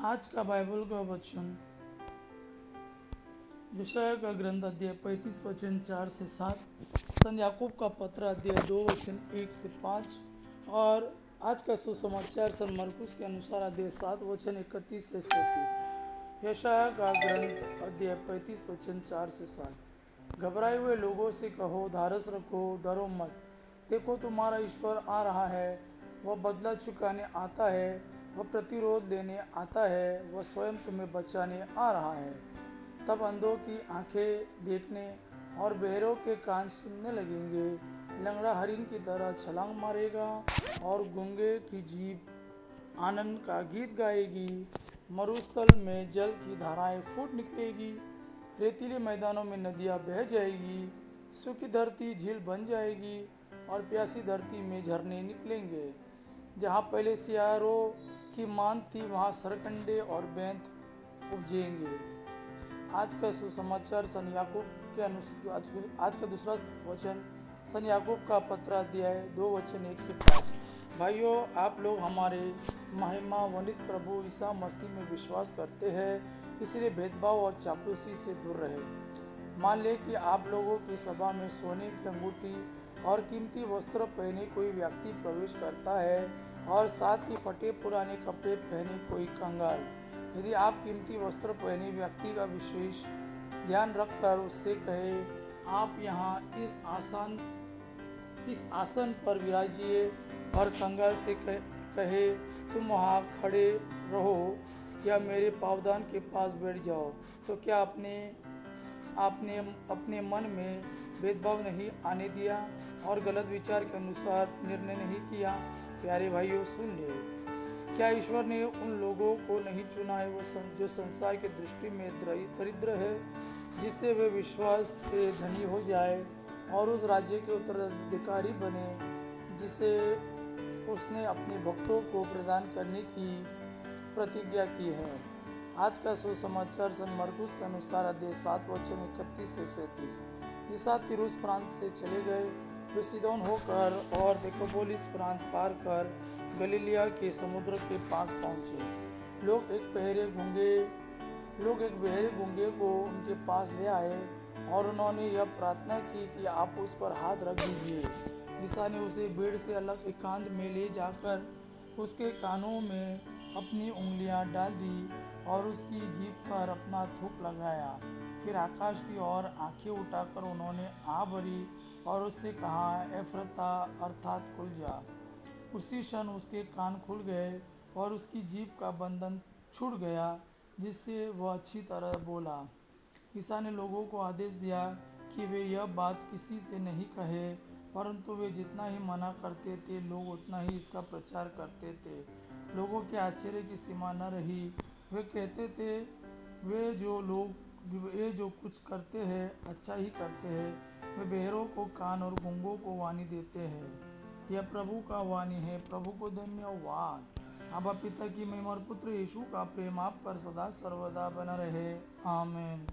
आज का बाइबल का वचन यशायाह का ग्रंथ अध्याय 35 वचन 4 से 7, सन याकूब का पत्र अध्याय 2 वचन 1 से 5 और आज का सुसमाचार सन मरकुस के अनुसार अध्याय 7 वचन 31 से 37। यशायाह का ग्रंथ अध्याय 35 वचन 4 से 7। घबराए हुए लोगों से कहो, धारस रखो, डरो मत। देखो, तुम्हारा ईश्वर आ रहा है, वह बदला चुकाने आता है, वह प्रतिरोध लेने आता है, वह स्वयं तुम्हें बचाने आ रहा है। तब अंधों की आंखें देखने और बहरों के कान सुनने लगेंगे। लंगड़ा हरिन की तरह छलांग मारेगा और गूंगे की जीभ आनंद का गीत गाएगी। मरुस्थल में जल की धाराएं फूट निकलेगी, रेतीले मैदानों में नदियां बह जाएगी, सूखी धरती झील बन जाएगी और प्यासी धरती में झरने निकलेंगे। जहाँ पहले सियारों की मान थी, वहाँ सरकंडे और बैंत उपजेंगे। आज का सुसमाचार सन याकूब के अनुसार आज का दूसरा वचन सन याकूब का पत्र अध्याय 2 वचन 1 से 5। भाइयों, आप लोग हमारे महिमान्वित प्रभु ईसा मसीह में विश्वास करते हैं, इसलिए भेदभाव और चापलूसी से दूर रहे। मान ले कि आप लोगों की सभा में सोने की अंगूठी और कीमती वस्त्र पहने कोई व्यक्ति प्रवेश करता है और साथ ही फटे पुराने कपड़े पहने कोई कंगाल। यदि आप कीमती वस्त्र पहने व्यक्ति का विशेष ध्यान रखकर उससे कहे, आप यहाँ इस आसन पर विराजिए, और कंगाल से कहे, तुम वहाँ खड़े रहो या मेरे पावदान के पास बैठ जाओ, तो क्या आपने अपने मन में भेदभाव नहीं आने दिया और गलत विचार के अनुसार निर्णय नहीं किया? प्यारे भाइयों, सुन ले, क्या ईश्वर ने उन लोगों को नहीं चुना है वो जो संसार की दृष्टि में दरिद्र है, जिससे वे विश्वास के धनी हो जाए और उस राज्य के उत्तराधिकारी बने जिसे उसने अपने भक्तों को प्रदान करने की प्रतिज्ञा की है। आज का सुसमाचार सन मरकुस के अनुसार अध्याय 7 वचन 31 से 37। ईसा तिरुस प्रांत से चले गए। वे सीदोन होकर और देकापोलिस प्रांत पार कर गलीलिया के समुद्र के पास पहुंचे। लोग एक बहरे गूंगे को उनके पास ले आए और उन्होंने यह प्रार्थना की कि आप उस पर हाथ रख दीजिए। ईसा ने उसे भीड़ से अलग एकांत में ले जाकर उसके कानों में अपनी उंगलियां डाल दी और उसकी जीभ पर अपना थूक लगाया। फिर आकाश की ओर आंखें उठाकर उन्होंने आ भरी और उससे कहा, एफ्रता, अर्थात खुल जा। उसी क्षण उसके कान खुल गए और उसकी जीभ का बंधन छूट गया, जिससे वह अच्छी तरह बोला। ईसा ने लोगों को आदेश दिया कि वे यह बात किसी से नहीं कहे, परंतु वे जितना ही मना करते थे, लोग उतना ही इसका प्रचार करते थे। लोगों के आश्चर्य की सीमा न रही। वे कहते थे, वे जो कुछ करते हैं अच्छा ही करते हैं। वे बहरों को कान और गूंगों को वाणी देते हैं। यह प्रभु का वाणी है। प्रभु को धन्यवाद। आबा पिता की महिमा और पुत्र यीशु का प्रेम आप पर सदा सर्वदा बना रहे। आमीन।